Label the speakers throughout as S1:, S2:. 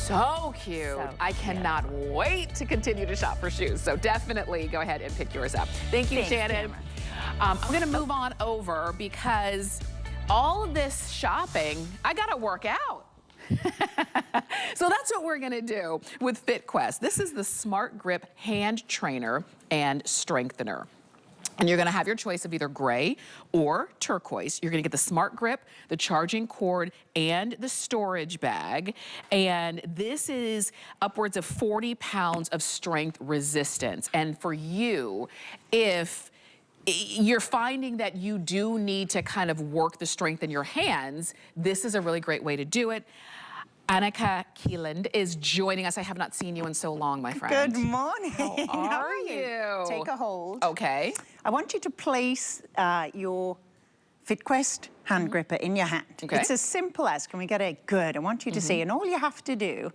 S1: So cute.
S2: So
S1: I cannot wait to continue to shop for shoes. So definitely go ahead and pick yours up. Thank you, Shannon. I'm going to move on over because all of this shopping, I got to work out. So that's what we're gonna do with FitQuest. This is the Smart Grip Hand Trainer and Strengthener. And you're gonna have your choice of either gray or turquoise. You're gonna get the Smart Grip, the charging cord, and the storage bag. And this is upwards of 40 pounds of strength resistance. And for you, if you're finding that you do need to kind of work the strength in your hands, this is a really great way to do it. Annika Kieland is joining us. I have not seen you in so long, my friend.
S2: Good morning.
S1: How are you?
S2: Take a hold.
S1: Okay.
S2: I want you to place your FitQuest hand gripper in your hand.
S1: Okay.
S2: It's as simple as, can we get it? Good. I want you to see, and all you have to do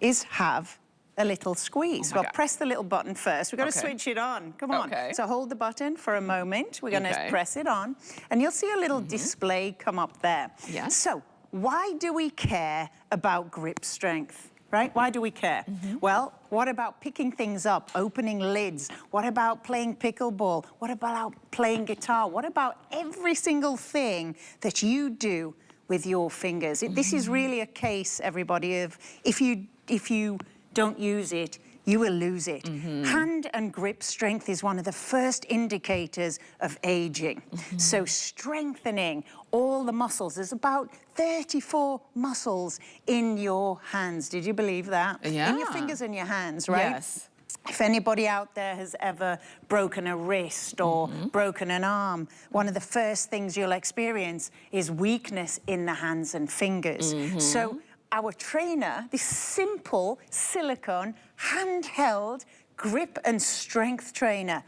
S2: is have a little squeeze. Well, press the little button first. We've got to switch it on. Come on.
S1: Okay.
S2: So hold the button for a moment. We're going to press it on, and you'll see a little display come up there.
S1: Yes.
S2: So why do we care about grip strength, right? Why do we care? Well, what about picking things up, opening lids? What about playing pickleball? What about playing guitar? What about every single thing that you do with your fingers? This is really a case, everybody, of if you don't use it, you will lose it. Hand and grip strength is one of the first indicators of aging. So strengthening all the muscles. There's about 34 muscles in your hands. Did you believe that?
S1: Yeah.
S2: In your fingers and your hands, right?
S1: Yes.
S2: If anybody out there has ever broken a wrist or broken an arm, one of the first things you'll experience is weakness in the hands and fingers. So our trainer, this simple silicone handheld grip and strength trainer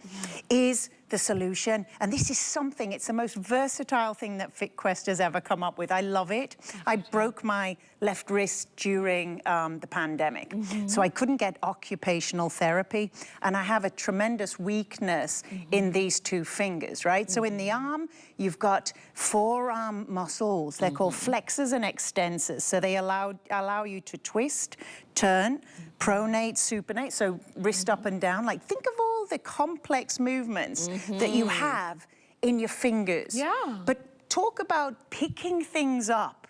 S2: is the solution. And this is something, it's the most versatile thing that FitQuest has ever come up with. I love it. I broke my left wrist during the pandemic. So I couldn't get occupational therapy. And I have a tremendous weakness in these two fingers, right? So in the arm, you've got forearm muscles. They're called flexors and extensors. So they allow you to twist, turn, pronate, supinate, so wrist up and down. Like, think of all the complex movements that you have in your fingers.
S1: Yeah.
S2: But talk about picking things up,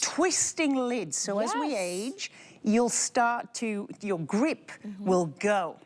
S2: twisting lids. So as we age, you'll start to, your grip will go.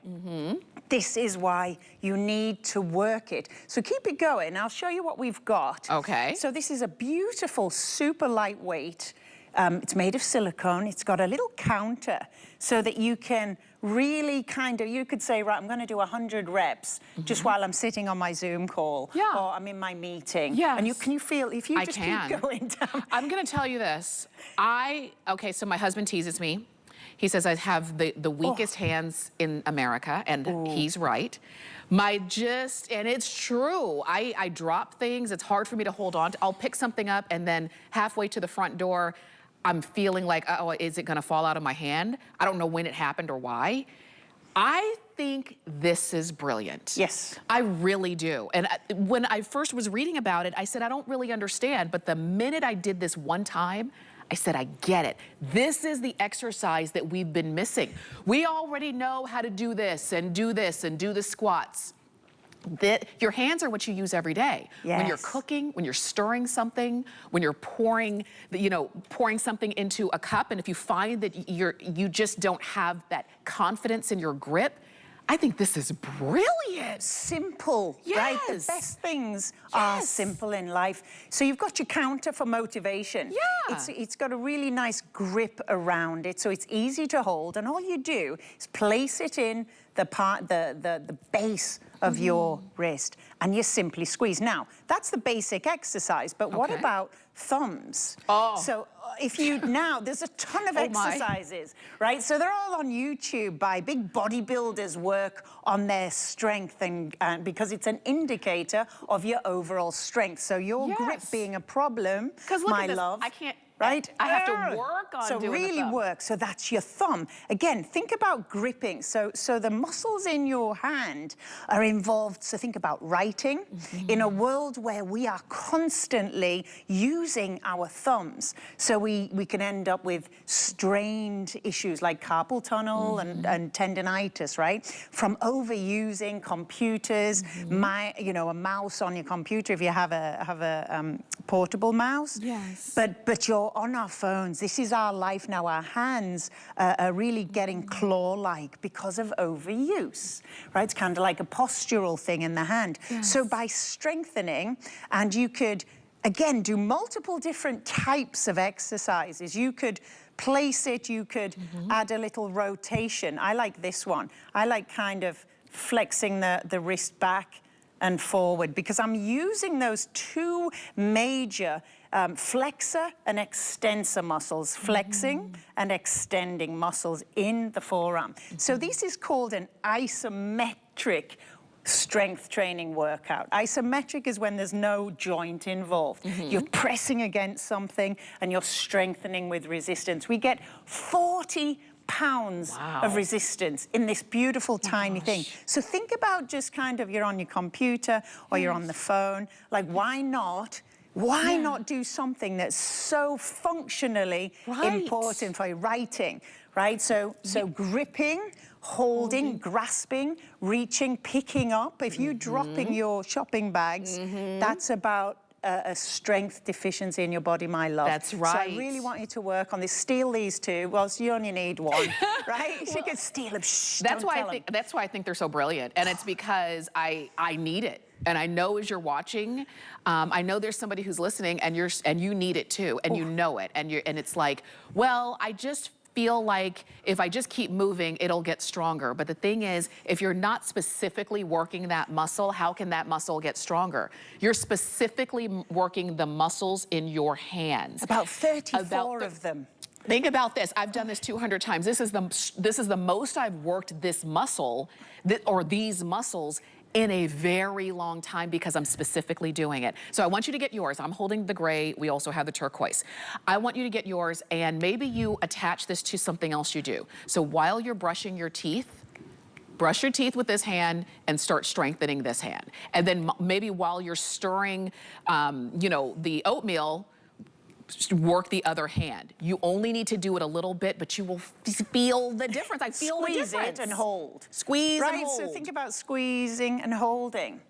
S2: This is why you need to work it. So keep it going. I'll show you what we've got.
S1: Okay.
S2: So this is a beautiful, super lightweight. It's made of silicone. It's got a little counter so that you can really kind of, you could say, right, I'm going to do 100 reps just while I'm sitting on my Zoom call or I'm in my meeting. And can you feel, if you just keep going down.
S1: I'm going to tell you this. Okay, so my husband teases me. He says I have the weakest hands in America, and he's right. And it's true. I drop things. It's hard for me to hold on to. I'll pick something up, and then halfway to the front door, I'm feeling like, oh, is it gonna fall out of my hand? I don't know when it happened or why. I think this is brilliant.
S2: Yes.
S1: I really do. And when I first was reading about it, I said, I don't really understand. But the minute I did this one time, I said, I get it. This is the exercise that we've been missing. We already know how to do this and do the squats. Your hands are what you use every day. When you're cooking, when you're stirring something, when you're pouring something into a cup, and if you find that you just don't have that confidence in your grip, I think this is brilliant.
S2: Simple, right? The best things are simple in life. So you've got your counter for motivation. It's got a really nice grip around it, so it's easy to hold, and all you do is place it in the base of your wrist, and you simply squeeze. Now, that's the basic exercise, but what about thumbs? So if you, there's a ton of exercises, right? So they're all on YouTube by big bodybuilders work on their strength, and because it's an indicator of your overall strength. So your grip being a problem, my love. right?
S1: I have to work on
S2: so
S1: doing the
S2: really
S1: thumb.
S2: work. So that's your thumb. Again, think about gripping. So the muscles in your hand are involved. So think about writing. In a world where we are constantly using our thumbs, so we can end up with strained issues like carpal tunnel and tendinitis, right? From overusing computers, a mouse on your computer if you have a portable mouse.
S1: Yes.
S2: But you're on our phones. This is our life now. Our hands are really getting claw-like because of overuse, right? It's kind of like a postural thing in the hand.
S1: Yes.
S2: So by strengthening, and you could, again, do multiple different types of exercises. You could place it, you could add a little rotation. I like this one. I like kind of flexing the wrist back and forward because I'm using those two major flexor and extensor muscles, flexing and extending muscles in the forearm. So this is called an isometric strength training workout. Isometric is when there's no joint involved. You're pressing against something and you're strengthening with resistance. We get 40 pounds of resistance in this beautiful tiny thing. So think about just kind of you're on your computer or you're on the phone. Like, why not do something that's so functionally important for your writing, right? So gripping, holding, grasping, reaching, picking up. If you're dropping your shopping bags, that's about a strength deficiency in your body, my love.
S1: That's right.
S2: So I really want you to work on this. Steal these two. Well, you only need one, right? You could steal them. Shh,
S1: that's why I think they're so brilliant, and it's because I need it. And I know as you're watching, I know there's somebody who's listening, and you need it too, and you know it, and it's like, well, I just feel like if I just keep moving, it'll get stronger. But the thing is, if you're not specifically working that muscle, how can that muscle get stronger? You're specifically working the muscles in your hands.
S2: About 34 of them.
S1: Think about this. I've done this 200 times. This is the most I've worked this muscle, or these muscles, in a very long time because I'm specifically doing it. So I want you to get yours. I'm holding the gray. We also have the turquoise. I want you to get yours, and maybe you attach this to something else you do. So while you're brushing your teeth, brush your teeth with this hand and start strengthening this hand. And then maybe while you're stirring, the oatmeal, work the other hand. You only need to do it a little bit, but you will feel the difference. I feel the difference.
S2: Squeeze it and hold.
S1: Squeeze and hold.
S2: Right, so think about squeezing and holding.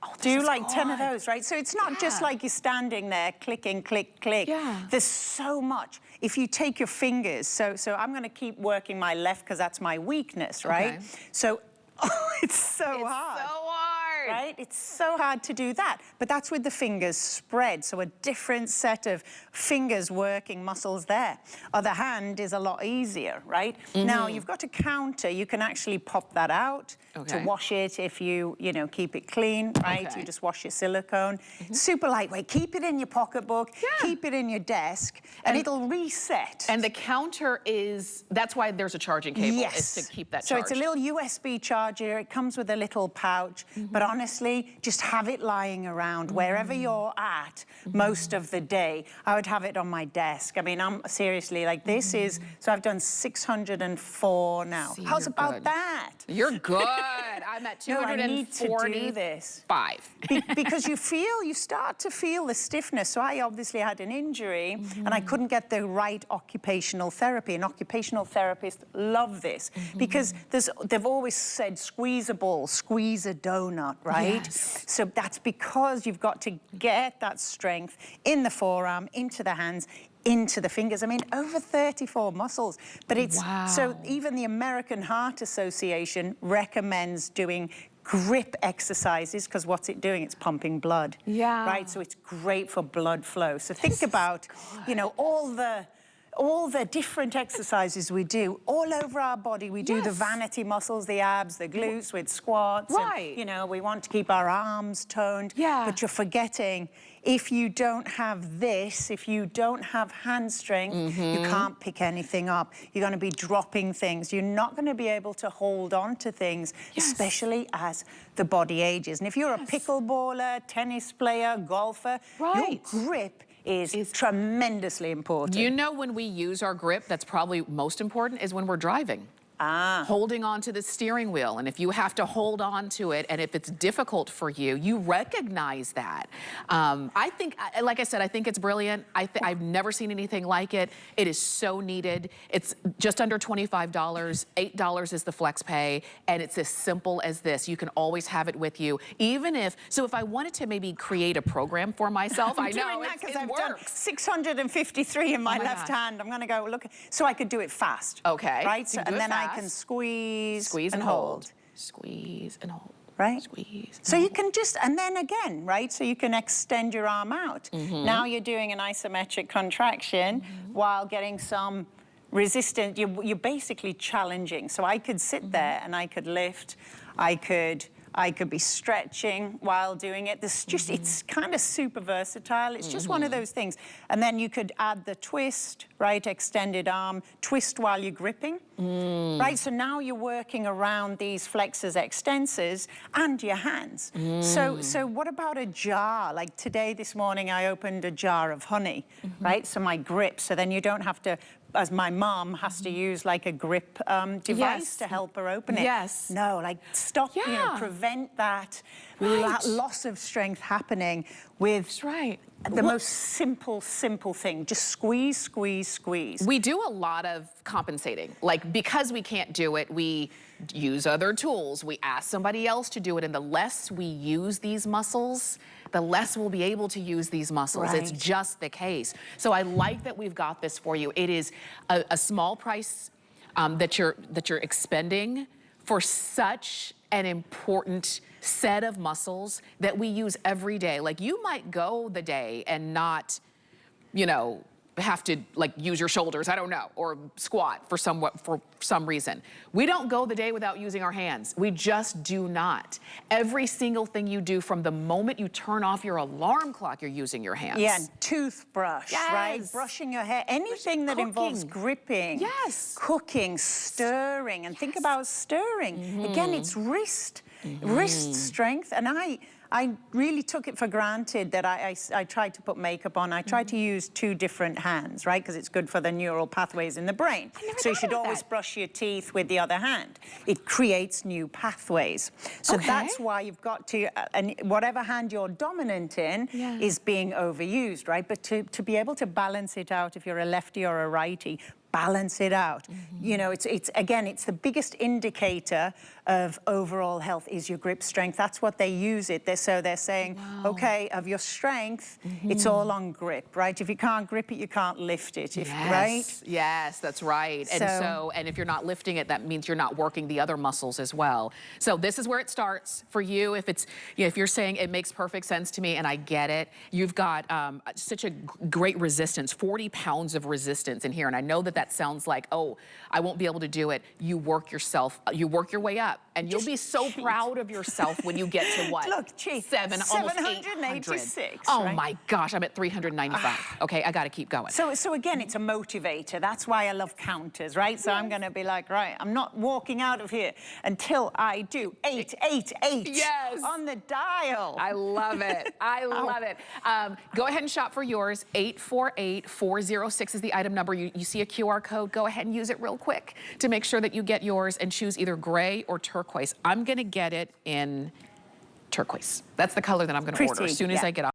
S1: Oh,
S2: do like 10 of those, right? So it's not just like you're standing there clicking, click, click.
S1: Yeah.
S2: There's so much. If you take your fingers, so I'm gonna keep working my left because that's my weakness, right?
S1: Okay.
S2: So, it's so hard.
S1: It's so hard.
S2: Right? It's so hard to do that. But that's with the fingers spread. So a different set of fingers working muscles there. Other hand is a lot easier, right? Now you've got a counter. You can actually pop that out to wash it if you keep it clean, right? You just wash your silicone. Super lightweight. Keep it in your pocketbook. Keep it in your desk, and it'll reset.
S1: And the counter that's why there's a charging cable, is to keep that charged.
S2: So it's a little USB charger. It comes with a little pouch, but honestly, just have it lying around wherever you're at most of the day. I would have it on my desk. I mean, I'm seriously like, this is, so I've done 604 now.
S1: See,
S2: How's
S1: you're
S2: about
S1: good.
S2: that?
S1: You're good. I'm at 245.
S2: No, I need to do this. Because you start to feel the stiffness. So I obviously had an injury and I couldn't get the right occupational therapy. And occupational therapists love this because they've always said squeeze a ball, squeeze a donut, right?
S1: Yes.
S2: So that's because you've got to get that strength in the forearm, into the hands, into the fingers. I mean, over 34 muscles. But it's, so even the American Heart Association recommends doing grip exercises because what's it doing? It's pumping blood. Right? So it's great for blood flow. So think about, all the different exercises we do all over our body. We do the vanity muscles, the abs, the glutes with squats.
S1: Right.
S2: And, we want to keep our arms toned. But you're forgetting, if you don't have this, if you don't have hand strength, you can't pick anything up. You're going to be dropping things. You're not going to be able to hold on to things, especially as the body ages. And if you're a pickleballer, tennis player, golfer, your grip is tremendously important.
S1: You know, when we use our grip, that's probably most important is when we're driving. Holding on to the steering wheel. And if you have to hold on to it, and if it's difficult for you, you recognize that. I think, like I said, I think it's brilliant. I've never seen anything like it. It is so needed. It's just under $25. $8 is the flex pay. And it's as simple as this. You can always have it with you. Even if, so if I wanted to maybe create a program for myself, I know it
S2: I've
S1: works.
S2: done 653 in my left hand. I'm gonna go look, so I could do it fast.
S1: Okay.
S2: Right, so, and then I can squeeze and hold.
S1: Squeeze and hold.
S2: Right?
S1: Squeeze.
S2: So you can just, and then again, right? So you can extend your arm out. Now you're doing an isometric contraction while getting some resistance. You're basically challenging. So I could sit there and I could lift. I could be stretching while doing it. This just, it's kind of super versatile. It's just one of those things. And then you could add the twist, right? Extended arm, twist while you're gripping, right? So now you're working around these flexors, extensors, and your hands. So what about a jar? Like today, this morning, I opened a jar of honey, right? So my grip, so then you don't have to, as my mom has to use like a grip device to help her open it.
S1: Yes.
S2: No, like stop, you know, prevent that loss of strength happening with the most simple thing. Just squeeze, squeeze, squeeze.
S1: We do a lot of compensating. Like, because we can't do it, we use other tools. We ask somebody else to do it. And the less we use these muscles, the less we'll be able to use these muscles. It's just the case. So I like that we've got this for you. It is a small price that you're expending for such an important set of muscles that we use every day. Like, you might go the day and not, you know, have to like use your shoulders, I don't know, or squat for some reason. We don't go the day without using our hands. We just do not. Every single thing you do, from the moment you turn off your alarm clock, you're using your hands.
S2: Yeah, and toothbrush, right? Brushing your hair, anything that involves gripping.
S1: Yes.
S2: Cooking, stirring, and think about stirring. Again, it's wrist strength, and I really took it for granted that I tried to put makeup on. I tried to use two different hands, right? Because it's good for the neural pathways in the brain. So you should always brush your teeth with the other hand. It creates new pathways. So that's why you've got to, and whatever hand you're dominant in is being overused, right? But to be able to balance it out, if you're a lefty or a righty, balance it out. You know, it's again, it's the biggest indicator of overall health is your grip strength. That's what they use it. They're saying, okay, of your strength, it's all on grip, right? If you can't grip it, you can't lift it, right?
S1: Yes, that's right. And if you're not lifting it, that means you're not working the other muscles as well. So this is where it starts for you. If it's, you know, if you're saying it makes perfect sense to me and I get it, you've got such a great resistance, 40 pounds of resistance in here. And I know that sounds like, oh, I won't be able to do it. You work yourself, you work your way up, and you'll be so proud of yourself when you get to what?
S2: Look, gee,
S1: almost
S2: 786.
S1: Oh
S2: right?
S1: my gosh, I'm at 395. Okay, I got to keep going.
S2: So again, it's a motivator. That's why I love counters, right? So I'm going to be like, right, I'm not walking out of here until I do 888 on the dial.
S1: I love it. I love it. Go ahead and shop for yours. 848406 is the item number. You see a QR code. Go ahead and use it real quick to make sure that you get yours, and choose either gray or turquoise. I'm going to get it in turquoise. That's the color that I'm going to order as soon as I get off.